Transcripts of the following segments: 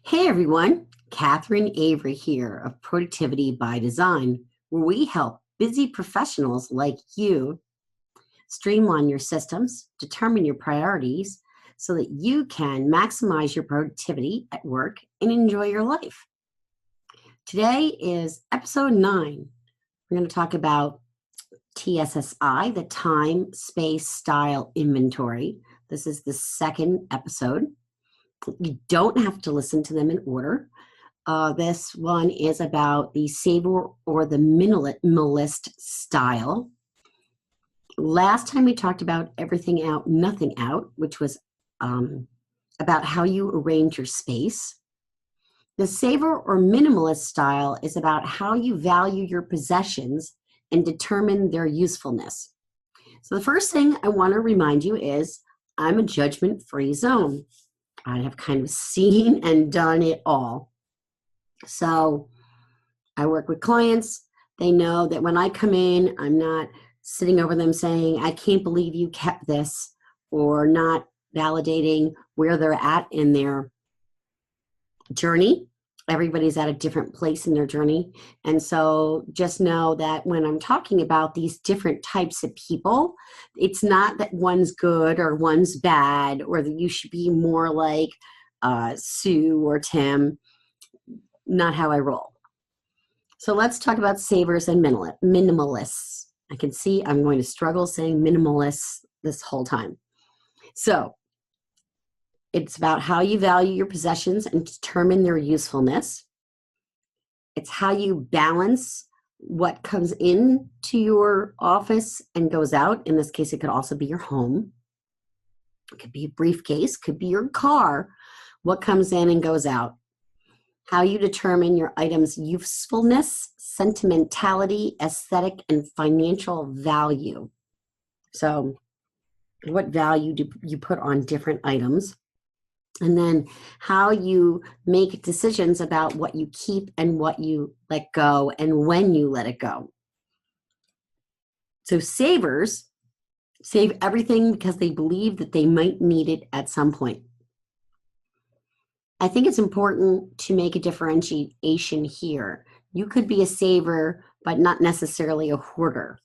Hey everyone, Catherine Avery here of Productivity by Design, where we help busy professionals like you streamline your systems, determine your priorities, so that you can maximize your productivity at work and enjoy your life. Today is episode 9. We're going to talk about TSSI, the Time, Space, Style Inventory. This is the second episode. You don't have to listen to them in order. This one is about the saver or the minimalist style. Last time we talked about everything out, nothing out, which was about how you arrange your space. The saver or minimalist style is about how you value your possessions and determine their usefulness. So the first thing I want to remind you is I'm a judgment-free zone. I have kind of seen and done it all. So I work with clients. They know that when I come in, I'm not sitting over them saying, I can't believe you kept this, or not validating where they're at in their journey. Everybody's at a different place in their journey. And so just know that when I'm talking about these different types of people, it's not that one's good or one's bad, or that you should be more like Sue or Tim. Not how I roll. So let's talk about savers and minimalists. I can see I'm going to struggle saying minimalists this whole time. So it's about how you value your possessions and determine their usefulness. It's how you balance what comes into your office and goes out. In this case, it could also be your home. It could be a briefcase, could be your car. What comes in and goes out. How you determine your item's usefulness, sentimentality, aesthetic, and financial value. So what value do you put on different items? And then how you make decisions about what you keep and what you let go and when you let it go. So savers save everything because they believe that they might need it at some point. I think it's important to make a differentiation here. You could be a saver, but not necessarily a hoarder.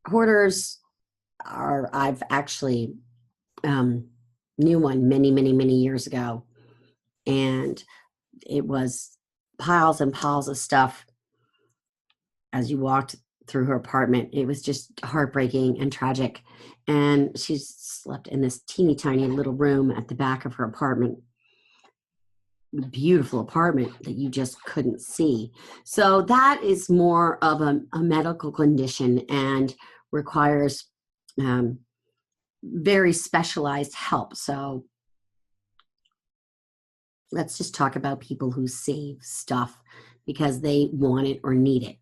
Hoarders are, I've actually knew one many years ago, and it was piles and piles of stuff as you walked through her apartment. It was just heartbreaking and tragic. And she slept in this teeny tiny little room at the back of her apartment. Beautiful apartment that you just couldn't see. So that is more of a medical condition and requires very specialized help. So let's just talk about people who save stuff because they want it or need it,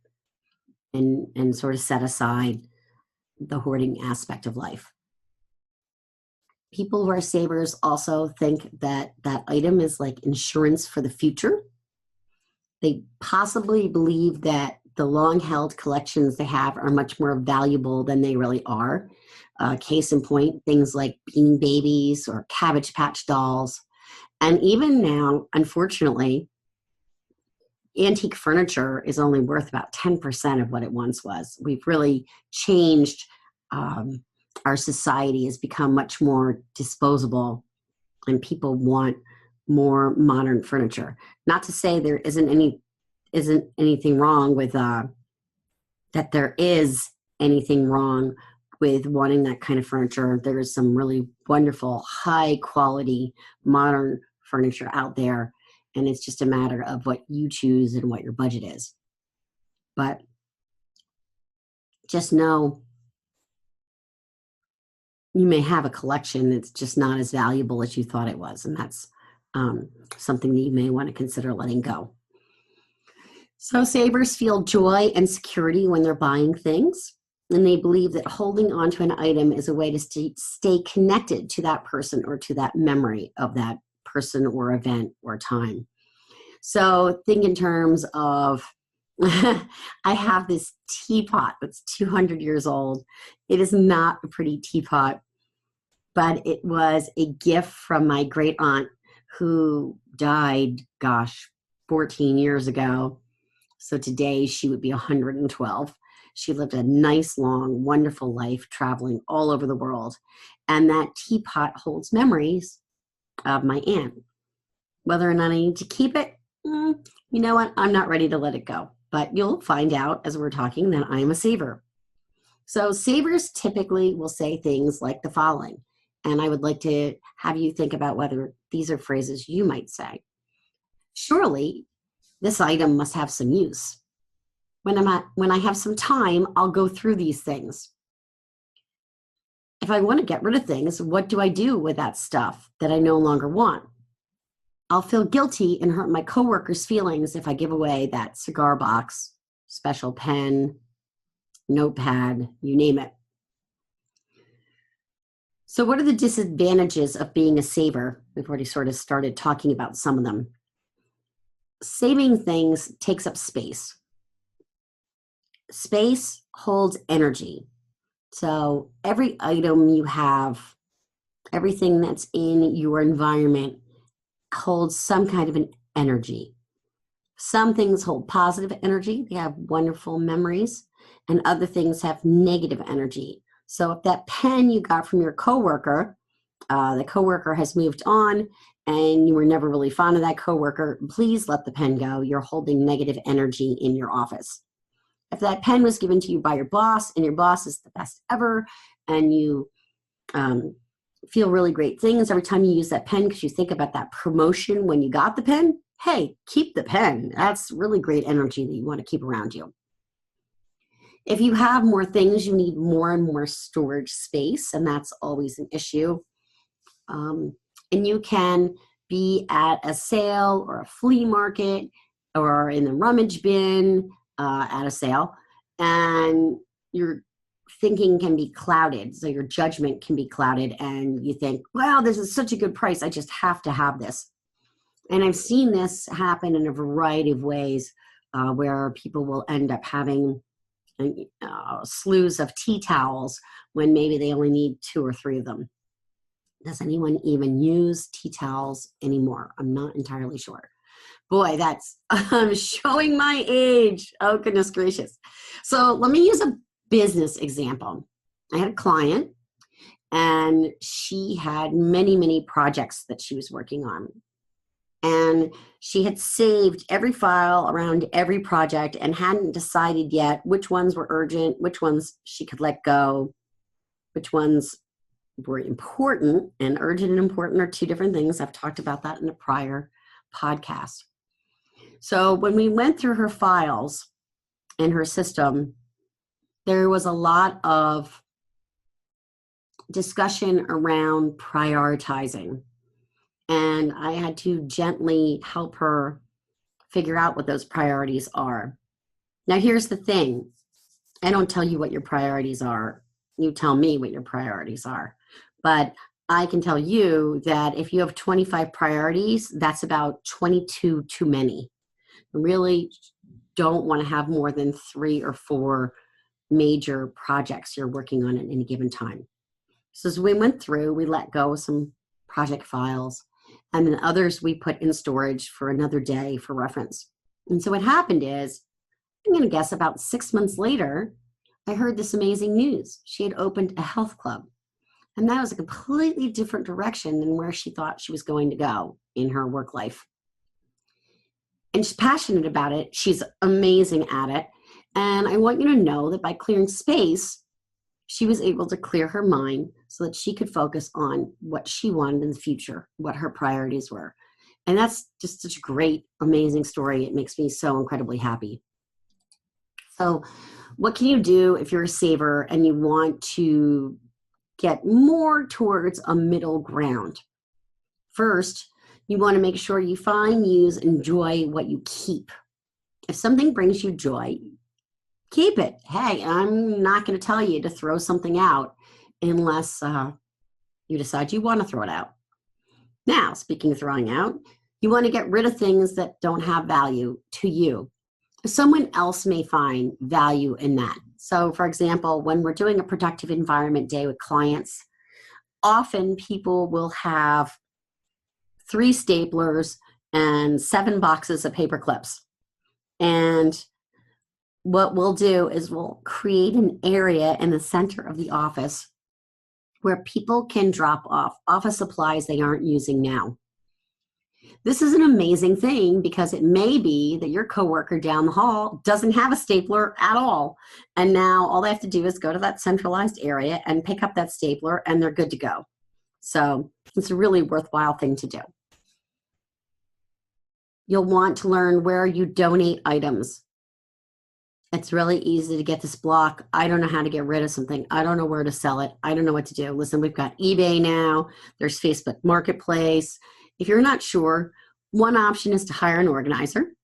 and sort of set aside the hoarding aspect of life. People who are savers also think that that item is like insurance for the future. They possibly believe that the long-held collections they have are much more valuable than they really are. Case in point, things like Beanie Babies or Cabbage Patch dolls. And even now, unfortunately, antique furniture is only worth about 10% of what it once was. We've really changed. Our society has become much more disposable, and people want more modern furniture. Not to say there isn't anything wrong with that there is anything wrong with wanting that kind of furniture. There is some really wonderful, high quality, modern furniture out there, and it's just a matter of what you choose and what your budget is. But just know you may have a collection that's just not as valuable as you thought it was, and that's something that you may want to consider letting go. So savers feel joy and security when they're buying things, and they believe that holding onto an item is a way to stay connected to that person or to that memory of that person or event or time. So think in terms of, I have this teapot that's 200 years old. It is not a pretty teapot, but it was a gift from my great aunt who died, 14 years ago. So today she would be 112. She lived a nice, long, wonderful life traveling all over the world. And that teapot holds memories of my aunt. Whether or not I need to keep it, you know what? I'm not ready to let it go. But you'll find out as we're talking that I am a saver. So savers typically will say things like the following. And I would like to have you think about whether these are phrases you might say. Surely this item must have some use. When I have some time, I'll go through these things. If I want to get rid of things, what do I do with that stuff that I no longer want? I'll feel guilty and hurt my coworkers' feelings if I give away that cigar box, special pen, notepad, you name it. So what are the disadvantages of being a saver? We've already sort of started talking about some of them. Saving things takes up space. Space holds energy. So every item you have, everything that's in your environment holds some kind of an energy. Some things hold positive energy. They have wonderful memories, and other things have negative energy. So if that pen you got from your coworker, the coworker has moved on and you were never really fond of that coworker, please let the pen go. You're holding negative energy in your office. If that pen was given to you by your boss and your boss is the best ever and you feel really great things every time you use that pen because you think about that promotion when you got the pen, hey, keep the pen. That's really great energy that you want to keep around you. If you have more things, you need more and more storage space, and that's always an issue. And you can be at a sale or a flea market or in the rummage bin at a sale, and your thinking can be clouded. So your judgment can be clouded, and you think, wow, this is such a good price. I just have to have this. And I've seen this happen in a variety of ways where people will end up having slews of tea towels when maybe they only need 2 or 3 of them. Does anyone even use tea towels anymore? I'm not entirely sure. Boy, I'm showing my age. Oh, goodness gracious. So let me use a business example. I had a client and she had many, many projects that she was working on. And she had saved every file around every project and hadn't decided yet which ones were urgent, which ones she could let go, which ones were important. And urgent and important are 2 different things. I've talked about that in a prior podcast. So when we went through her files in her system, there was a lot of discussion around prioritizing. And I had to gently help her figure out what those priorities are. Now, here's the thing. I don't tell you what your priorities are. You tell me what your priorities are. But I can tell you that if you have 25 priorities, that's about 22 too many. You really don't want to have more than 3 or 4 major projects you're working on at any given time. So as we went through, we let go of some project files, and then others we put in storage for another day for reference. And so what happened is, I'm going to guess about 6 months later, I heard this amazing news. She had opened a health club. And that was a completely different direction than where she thought she was going to go in her work life. And she's passionate about it. She's amazing at it. And I want you to know that by clearing space, she was able to clear her mind so that she could focus on what she wanted in the future, what her priorities were. And that's just such a great, amazing story. It makes me so incredibly happy. So what can you do if you're a saver and you want to get more towards a middle ground? First, you want to make sure you find, use, enjoy what you keep. If something brings you joy, keep it. Hey, I'm not going to tell you to throw something out unless you decide you want to throw it out. Now, speaking of throwing out, you want to get rid of things that don't have value to you. Someone else may find value in that. So, for example, when we're doing a productive environment day with clients, often people will have 3 staplers and 7 boxes of paper clips. And what we'll do is we'll create an area in the center of the office where people can drop off office supplies they aren't using now. This is an amazing thing because it may be that your coworker down the hall doesn't have a stapler at all. And now all they have to do is go to that centralized area and pick up that stapler and they're good to go. So it's a really worthwhile thing to do. You'll want to learn where you donate items. It's really easy to get this block. I don't know how to get rid of something. I don't know where to sell it. I don't know what to do. Listen, we've got eBay now. There's Facebook Marketplace. If you're not sure, one option is to hire an organizer,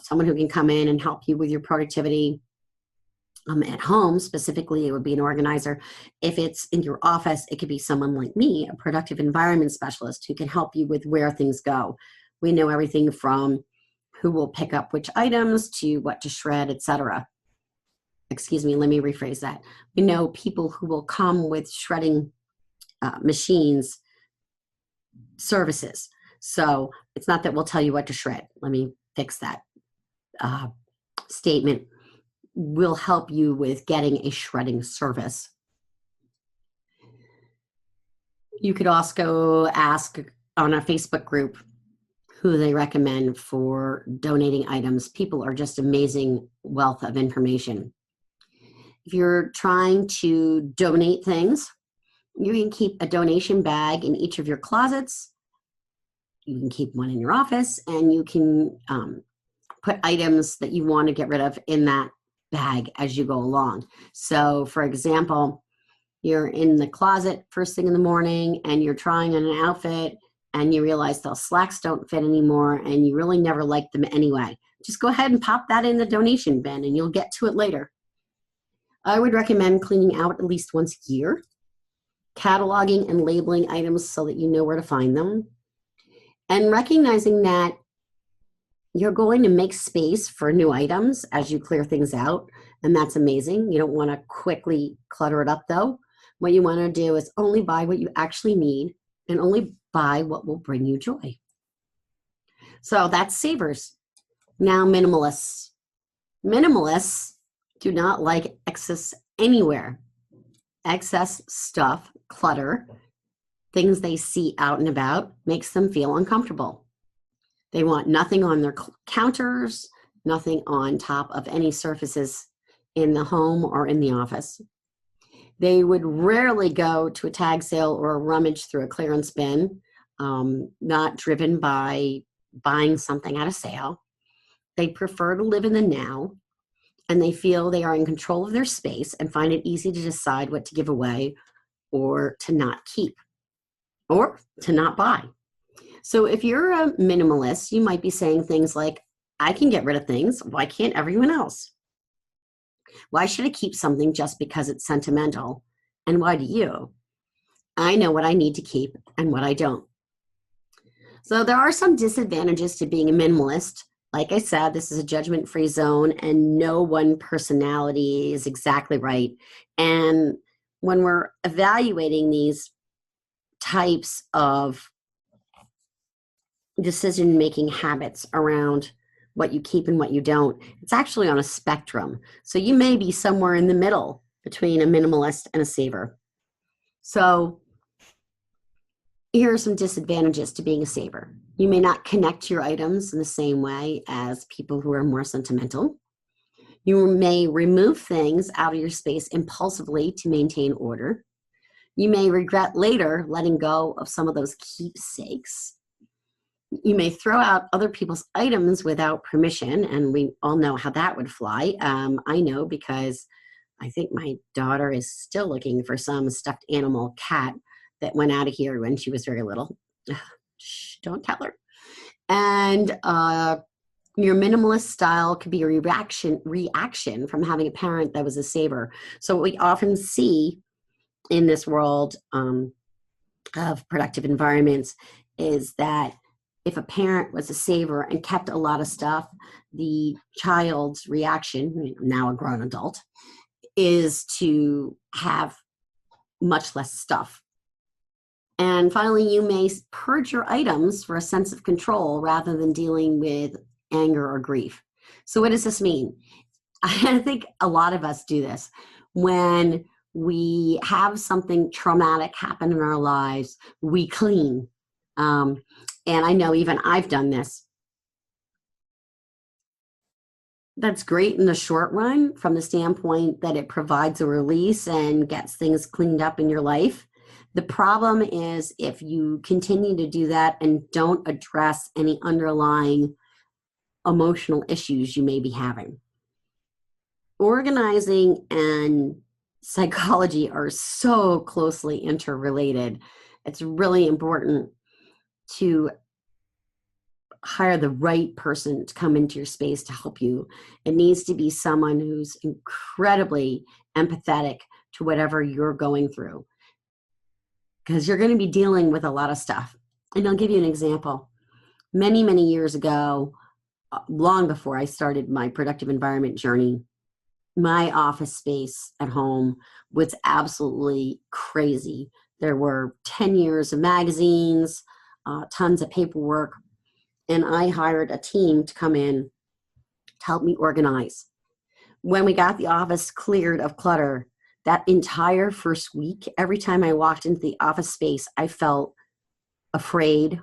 someone who can come in and help you with your productivity. At home, specifically, it would be an organizer. If it's in your office, it could be someone like me, a productive environment specialist who can help you with where things go. We know everything from who will pick up which items to what to shred, etc. Excuse me, let me rephrase that. We know people who will come with shredding machines services. So it's not that we'll tell you what to shred. Let me fix that statement. We'll help you with getting a shredding service. You could also ask on a Facebook group who they recommend for donating items. People are just amazing wealth of information. If you're trying to donate things, you can keep a donation bag in each of your closets. You can keep one in your office, and you can put items that you want to get rid of in that bag as you go along. So, for example, you're in the closet first thing in the morning, and you're trying on an outfit, and you realize those slacks don't fit anymore, and you really never liked them anyway. Just go ahead and pop that in the donation bin, and you'll get to it later. I would recommend cleaning out at least once a year, cataloging and labeling items so that you know where to find them, and recognizing that you're going to make space for new items as you clear things out, and that's amazing. You don't want to quickly clutter it up, though. What you want to do is only buy what you actually need and only buy what will bring you joy. So that's savers. Now, minimalists. Minimalists do not like excess anywhere. Excess stuff, clutter, things they see out and about makes them feel uncomfortable. They want nothing on their counters, nothing on top of any surfaces in the home or in the office. They would rarely go to a tag sale or a rummage through a clearance bin, not driven by buying something at a sale. They prefer to live in the now, and they feel they are in control of their space and find it easy to decide what to give away or to not keep or to not buy. So if you're a minimalist, you might be saying things like, I can get rid of things. Why can't everyone else? Why should I keep something just because it's sentimental? And why do you? I know what I need to keep and what I don't. So there are some disadvantages to being a minimalist. Like I said, this is a judgment-free zone, and no one personality is exactly right. And when we're evaluating these types of decision-making habits around what you keep and what you don't, it's actually on a spectrum. So you may be somewhere in the middle between a minimalist and a saver. So here are some disadvantages to being a saver. You may not connect your items in the same way as people who are more sentimental. You may remove things out of your space impulsively to maintain order. You may regret later letting go of some of those keepsakes. You may throw out other people's items without permission, and we all know how that would fly. I know because I think my daughter is still looking for some stuffed animal cat that went out of here when she was very little. Shh, don't tell her. And your minimalist style could be a reaction from having a parent that was a saver. So what we often see in this world of productive environments is that if a parent was a saver and kept a lot of stuff, the child's reaction, now a grown adult, is to have much less stuff. And finally, you may purge your items for a sense of control rather than dealing with anger or grief. So what does this mean? I think a lot of us do this when we have something traumatic happen in our lives. We clean, and I know even I've done this. That's great in the short run from the standpoint that it provides a release and gets things cleaned up in your life. The problem is if you continue to do that and don't address any underlying emotional issues you may be having. Organizing and psychology are so closely interrelated. It's really important to hire the right person to come into your space to help you. It needs to be someone who's incredibly empathetic to whatever you're going through, because you're going to be dealing with a lot of stuff. And I'll give you an example. Many, many years ago, long before I started my productive environment journey, my office space at home was absolutely crazy. There were 10 years of magazines, tons of paperwork, and I hired a team to come in to help me organize. When we got the office cleared of clutter, that entire first week, every time I walked into the office space, I felt afraid.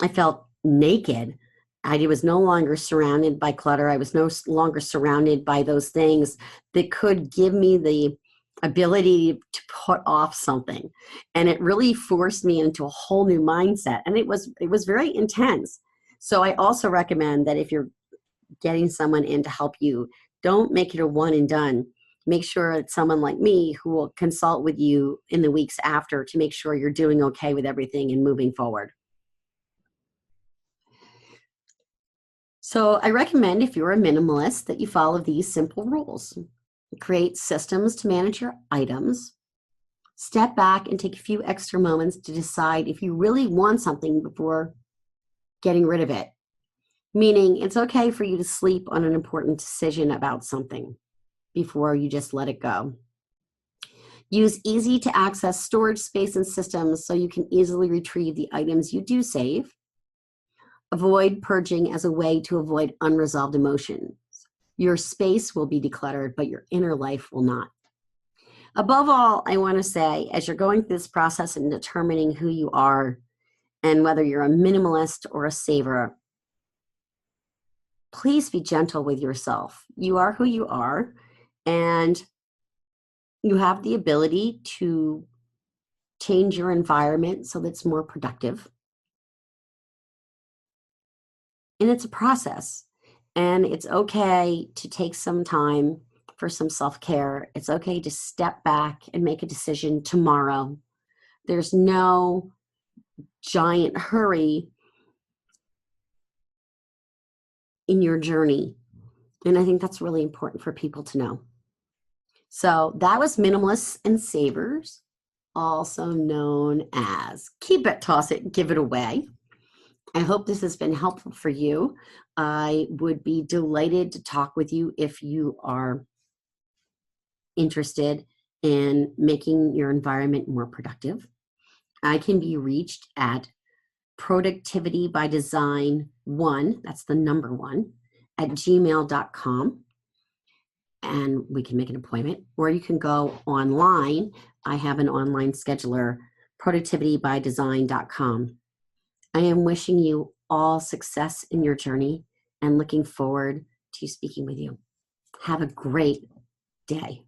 I felt naked. I was no longer surrounded by clutter. I was no longer surrounded by those things that could give me the ability to put off something. And it really forced me into a whole new mindset. And it was very intense. So I also recommend that if you're getting someone in to help you, don't make it a one and done. Make sure it's someone like me who will consult with you in the weeks after to make sure you're doing okay with everything and moving forward. So I recommend, if you're a minimalist, that you follow these simple rules. Create systems to manage your items. Step back and take a few extra moments to decide if you really want something before getting rid of it. Meaning it's okay for you to sleep on an important decision about something before you just let it go. Use easy to access storage space and systems so you can easily retrieve the items you do save. Avoid purging as a way to avoid unresolved emotions. Your space will be decluttered, but your inner life will not. Above all, I want to say, as you're going through this process and determining who you are and whether you're a minimalist or a saver, please be gentle with yourself. You are who you are, and you have the ability to change your environment so that it's more productive. And it's a process, and it's okay to take some time for some self-care. It's okay to step back and make a decision tomorrow. There's no giant hurry in your journey. And I think that's really important for people to know. So that was Minimalists and Savers, also known as Keep It, Toss It, Give It Away. I hope this has been helpful for you. I would be delighted to talk with you if you are interested in making your environment more productive. I can be reached at productivitybydesign1, that's the number 1, at gmail.com. And we can make an appointment, or you can go online. I have an online scheduler, productivitybydesign.com. I am wishing you all success in your journey and looking forward to speaking with you. Have a great day.